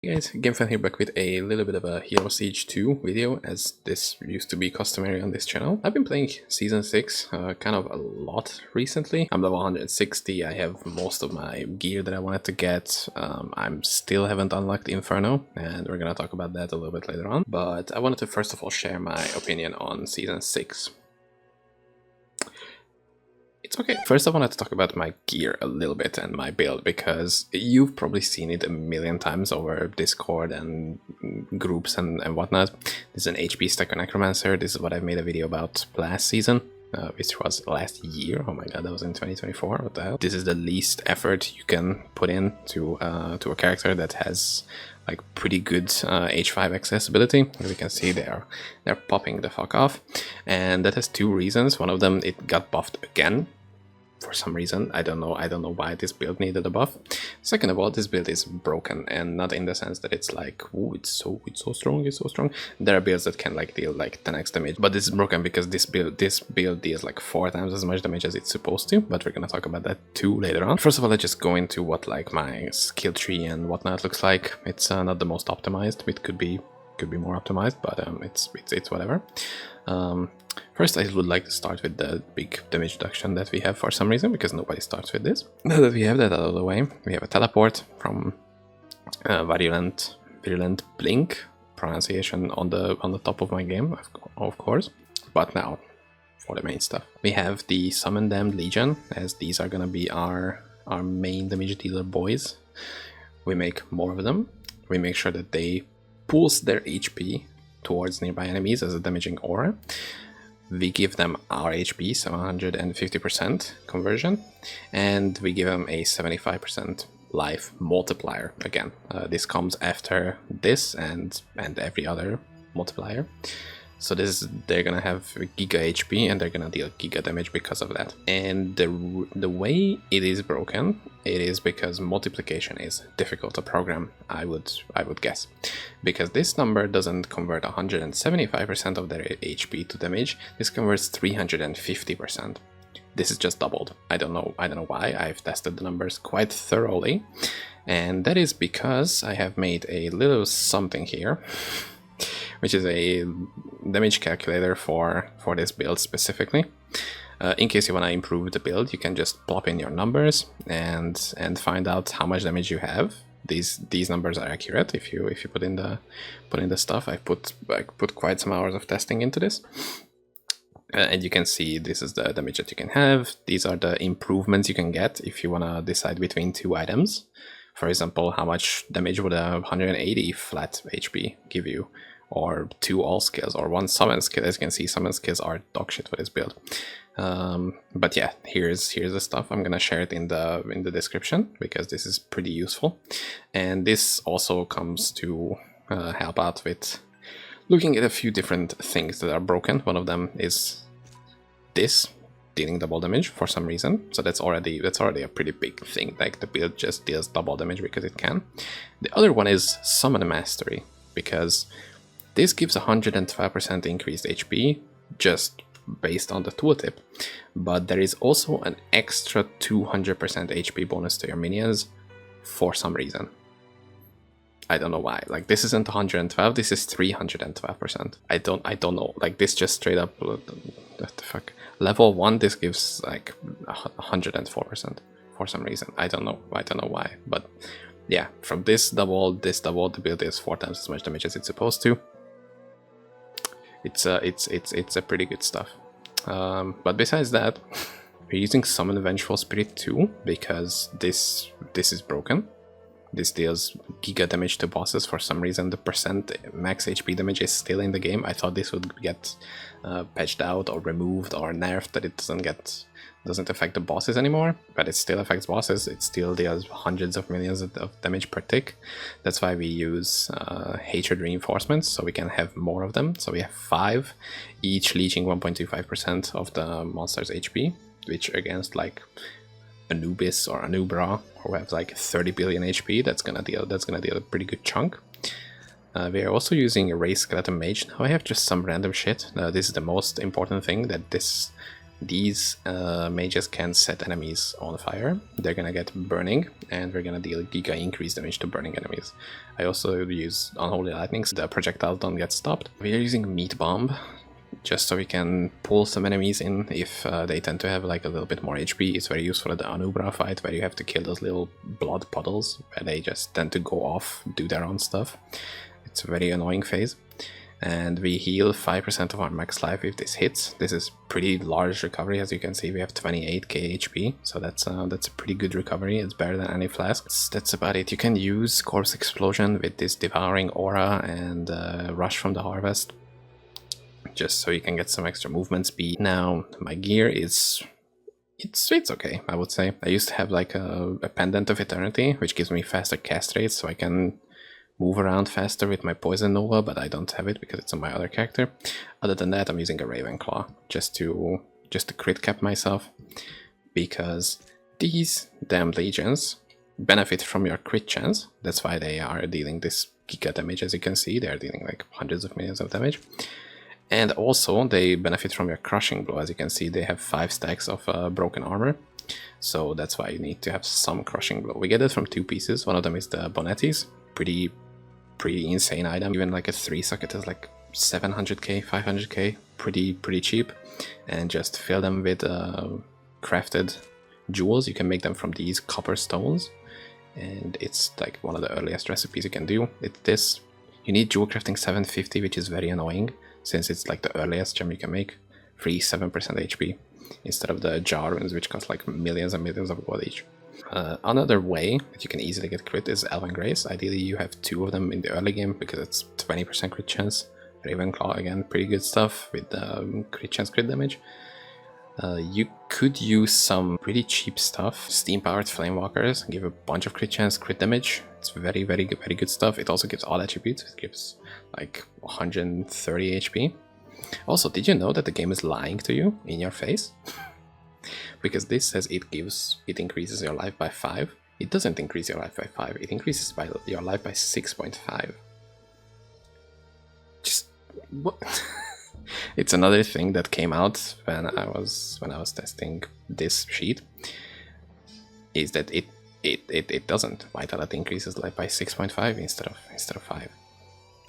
Hey guys, GameFan here, back with a little bit of a Hero Siege 2 video, as this used to be customary on this channel. I've been playing Season 6 kind of a lot recently. I'm level 160, I have most of my gear that I wanted to get. I'm still haven't unlocked Infernal, and we're gonna talk about that a little bit later on. But I wanted to first of all share my opinion on Season 6. It's okay. First, I wanted to talk about my gear a little bit and my build, because you've probably seen it a million times over Discord and groups and whatnot. This is an HP Stacker Necromancer. This is what I made a video about last season, which was last year. Oh my god, that was in 2024. What the hell? This is the least effort you can put in to a character that has like pretty good H5 accessibility. As you can see, they're popping the fuck off, and that has two reasons. One of them, it got buffed again. For some reason, I don't know why this build needed a buff. Second of all, this build is broken, and not in the sense that it's like, ooh, it's so strong, it's so strong. There are builds that can like deal like 10x damage, but this is broken because this build deals like 4 times as much damage as it's supposed to. But we're gonna talk about that too later on. First of all, let's just go into what like my skill tree and whatnot looks like. It's not the most optimized. It could be more optimized, but it's whatever. First, I would like to start with the big damage reduction that we have for some reason, because nobody starts with this. Now that we have that out of the way, we have a teleport from Virulent Blink, pronunciation on the top of my game, of course. But now, for the main stuff. We have the Summon Damned Legion, as these are gonna be our main damage dealer boys. We make more of them. We make sure that they pulse their HP towards nearby enemies as a damaging aura. We give them our HP, 750% conversion, and we give them a 75% life multiplier. Again, this comes after this and every other multiplier. So they're gonna have giga HP, and they're gonna deal giga damage because of that. And the way it is broken, it is because multiplication is difficult to program, I would guess. Because this number doesn't convert 175% of their HP to damage, this converts 350%. This is just doubled. I don't know why. I've tested the numbers quite thoroughly. And that is because I have made a little something here, which is a damage calculator for this build specifically. In case you want to improve the build, you can just plop in your numbers and find out how much damage you have. These numbers are accurate if you put in the stuff. I put quite some hours of testing into this. And you can see this is the damage that you can have. These are the improvements you can get if you want to decide between two items. For example, how much damage would a 180 flat HP give you? Or 2 all skills, or 1 summon skill. As you can see, summon skills are dog shit for this build. But yeah, here's the stuff. I'm gonna share it in the description, because this is pretty useful. And this also comes to help out with looking at a few different things that are broken. One of them is this, dealing double damage for some reason. So that's already a pretty big thing. Like, the build just deals double damage because it can. The other one is Summon Mastery, because this gives 112% increased HP just based on the tooltip, but there is also an extra 200% HP bonus to your minions for some reason. I don't know why. Like, this isn't 112, this is 312%. I don't know. Like, this just straight up, what the fuck? Level 1, this gives like 104% for some reason. I don't know why, but yeah, from this double, the build is 4 times as much damage as it's supposed to. It's a pretty good stuff. But besides that, we're using Summon Vengeful Spirit too, because this is broken. This deals giga damage to bosses. For some reason, the percent max HP damage is still in the game. I thought this would get patched out or removed or nerfed, that it doesn't affect the bosses anymore, but it still affects bosses. It still deals hundreds of millions of damage per tick. That's why we use hatred reinforcements, so we can have more of them. So we have 5, each leeching 1.25% of the monster's HP, which against like Anubis or Anubra, who have like 30 billion HP, that's gonna deal a pretty good chunk. We are also using a Raised Skeleton Mage. Now I have just some random shit. This is the most important thing, that this these mages can set enemies on fire. They're gonna get burning, and we're gonna deal giga increased damage to burning enemies. I also use Unholy Lightning, so the projectiles don't get stopped. We are using Meat Bomb, just so we can pull some enemies in if they tend to have like a little bit more HP. It's very useful at the Anubra fight, where you have to kill those little blood puddles, where they just tend to go off, do their own stuff. It's a very annoying phase. And we heal 5% of our max life if this hits. This is pretty large recovery. As you can see, we have 28k HP, so that's a pretty good recovery. It's better than any flask. That's about it. You can use Corpse Explosion with this Devouring Aura and Rush from the Harvest, just so you can get some extra movement speed. Now, my gear is... It's okay, I would say. I used to have like a Pendant of Eternity, which gives me faster cast rates, so I can move around faster with my Poison Nova, but I don't have it because it's on my other character. Other than that, I'm using a Ravenclaw just to crit cap myself, because these damned legions benefit from your crit chance. That's why they are dealing this giga damage. As you can see, they're dealing like hundreds of millions of damage. And also they benefit from your crushing blow. As you can see, they have 5 stacks of broken armor, so that's why you need to have some crushing blow. We get it from 2 pieces. One of them is the Bonettis, pretty insane item. Even like a 3 socket is like 700k, 500k, pretty cheap. And just fill them with crafted jewels. You can make them from these copper stones, and it's like one of the earliest recipes you can do. It's this. You need jewel crafting 750, which is very annoying, since it's like the earliest gem you can make. Free 7% HP instead of the jar runes, which cost like millions and millions of gold each. Another way that you can easily get crit is Elven Grace. Ideally you have 2 of them in the early game because it's 20% crit chance. Ravenclaw, again, pretty good stuff with crit chance, crit damage. You could use some pretty cheap stuff. Steam powered Flamewalkers give a bunch of crit chance, crit damage. It's very good stuff. It also gives all attributes. It gives like 130 HP. Also, did you know that the game is lying to you in your face? Because this says it increases your life by 5. It doesn't increase your life by 5. It increases your life by 6.5. Just what? It's another thing that came out when I was testing this sheet, is that it doesn't. Vitality increases life by 6.5 instead of 5.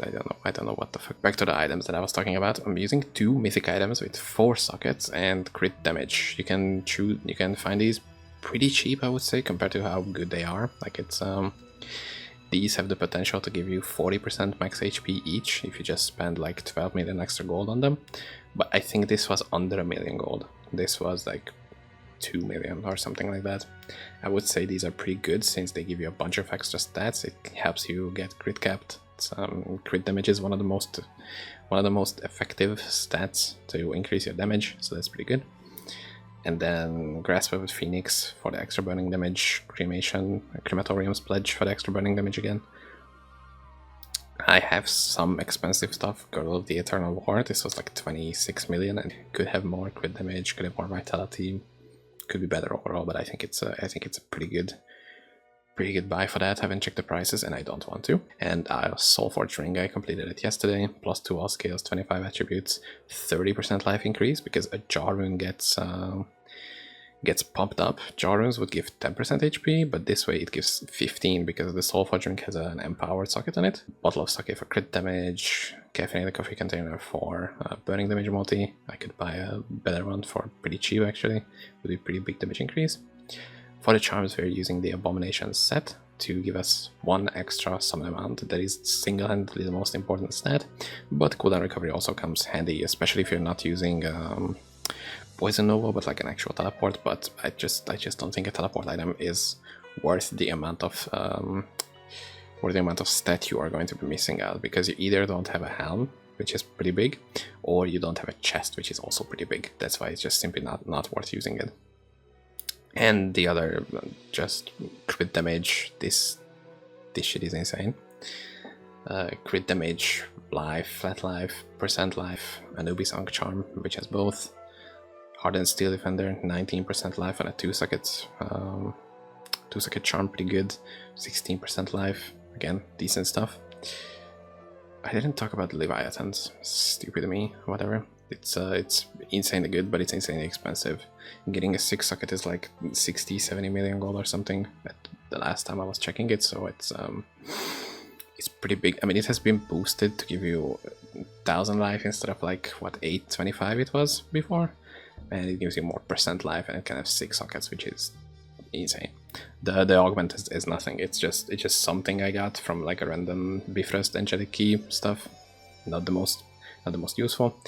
I don't know what the fuck. Back to the items that I was talking about. I'm using 2 mythic items with 4 sockets and crit damage. You can find these pretty cheap, I would say, compared to how good they are. Like it's these have the potential to give you 40% max HP each if you just spend like 12 million extra gold on them. But I think this was under 1 million gold. This was like 2 million or something like that. I would say these are pretty good since they give you a bunch of extra stats. It helps you get crit capped. Crit damage is one of the most effective stats to increase your damage, so that's pretty good. And then Grasp with Phoenix for the extra burning damage, Crematorium's Pledge for the extra burning damage again. I have some expensive stuff. Girdle of the Eternal War, this was like 26 million and could have more crit damage, could have more vitality, could be better overall, but I think it's a pretty good buy for that. I haven't checked the prices and I don't want to. And Soulforge Ring, I completed it yesterday. +2 all scales, 25 attributes, 30% life increase because a jar rune gets pumped up. Jar runes would give 10% HP, but this way it gives 15 because the Soulforge Ring has an empowered socket on it. Bottle of sake for crit damage, caffeinated coffee container for burning damage multi. I could buy a better one for pretty cheap actually, would be pretty big damage increase. For the charms, we're using the Abomination set to give us 1 extra summon amount. That is single-handedly the most important stat, but cooldown recovery also comes handy, especially if you're not using Poison Nova, but like an actual teleport. But I just don't think a teleport item is worth the amount of stat you are going to be missing out, because you either don't have a helm, which is pretty big, or you don't have a chest, which is also pretty big. That's why it's just simply not worth using it. And the other, just crit damage, this shit is insane. Crit damage, life, flat life, percent life, Anubis Ankh Charm, which has both. Hardened Steel Defender, 19% life on a 2-socket charm, pretty good. 16% life, again, decent stuff. I didn't talk about Leviathans, stupid of me, whatever. It's insanely good, but it's insanely expensive. Getting a 6 socket is like 60-70 million gold or something at the last time I was checking it, so it's pretty big. I mean, it has been boosted to give you 1000 life instead of like what 825 it was before, and it gives you more percent life, and it can have 6 sockets, which is insane. The augment is nothing. It's just something I got from like a random Bifrost Angelic Key stuff. Not the most useful.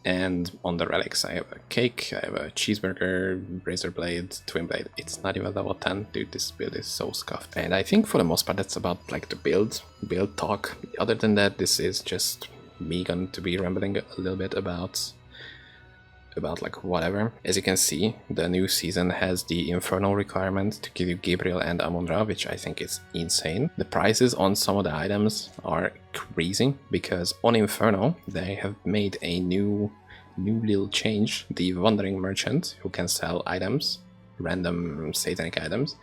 And on the relics, I have a cake, I have a cheeseburger, razor blade, twin blade. It's not even level 10, dude. This build is so scuffed. And I think for the most part that's about like the build talk. Other than that, this is just me going to be rambling a little bit about like whatever. As you can see, the new season has the Infernal requirement to give you Gabriel and Amon-Ra, which I think is insane. The prices on some of the items are crazy, because on Infernal they have made a new little change. The Wandering Merchant, who can sell items, random satanic items,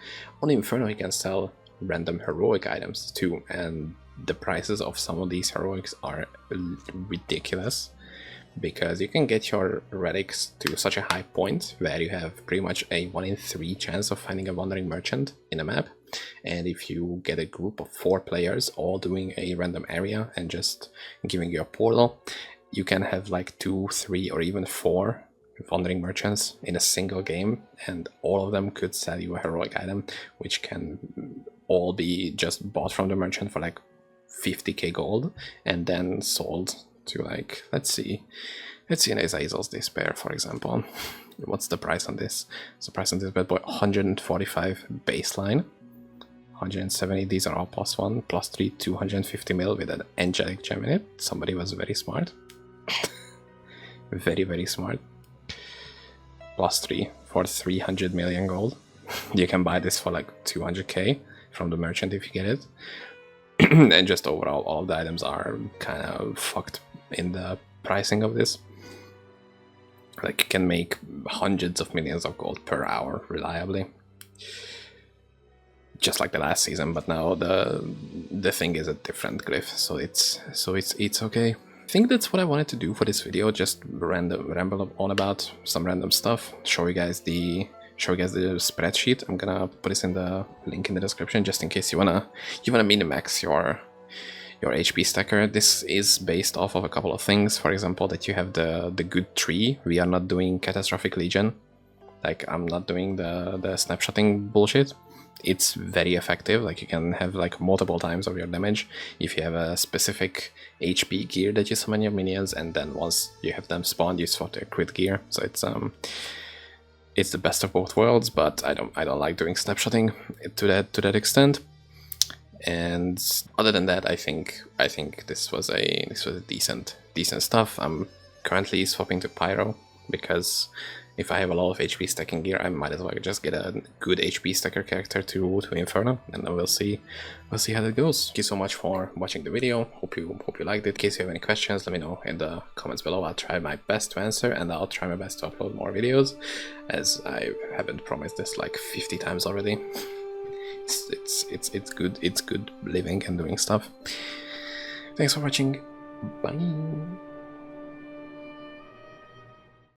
on Infernal he can sell random heroic items too, and the prices of some of these heroics are ridiculous, because you can get your relics to such a high point where you have pretty much a 1 in 3 chance of finding a Wandering Merchant in a map. And if you get a group of 4 players all doing a random area and just giving you a portal, you can have like 2, 3 or even 4 Wandering Merchants in a single game, and all of them could sell you a heroic item, which can all be just bought from the merchant for like 50k gold and then sold to like, let's see an Azazel's Despair, for example. What's the price on this? So the price on this bad boy, 145 baseline, 170, these are all +1, +3, 250 mil with an angelic gem in it. Somebody was very smart. very smart. +3 for 300 million gold. You can buy this for like 200k from the merchant if you get it. And just overall, all of the items are kind of fucked in the pricing of this. Like, you can make hundreds of millions of gold per hour reliably, just like the last season. But now the thing is a different glyph, so it's okay. I think that's what I wanted to do for this video, just ramble on about some random stuff, show you guys the spreadsheet. I'm gonna put this in the link in the description, just in case you wanna min-max your HP stacker. This is based off of a couple of things. For example, that you have the good tree. We are not doing Catastrophic Legion. Like, I'm not doing the snapshotting bullshit. It's very effective. Like, you can have like multiple times of your damage if you have a specific HP gear that you summon your minions, and then once you have them spawned, you swap their crit gear. So it's the best of both worlds, but I don't like doing snapshotting to that extent. And other than that, I think this was a decent stuff. I'm currently swapping to Pyro, because if I have a lot of HP stacking gear, I might as well just get a good HP stacker character to Infernal, and then we'll see how that goes. Thank you so much for watching the video. Hope you liked it. In case you have any questions, let me know in the comments below. I'll try my best to answer, and I'll try my best to upload more videos, as I haven't promised this like 50 times already. It's good living and doing stuff. Thanks for watching. Bye.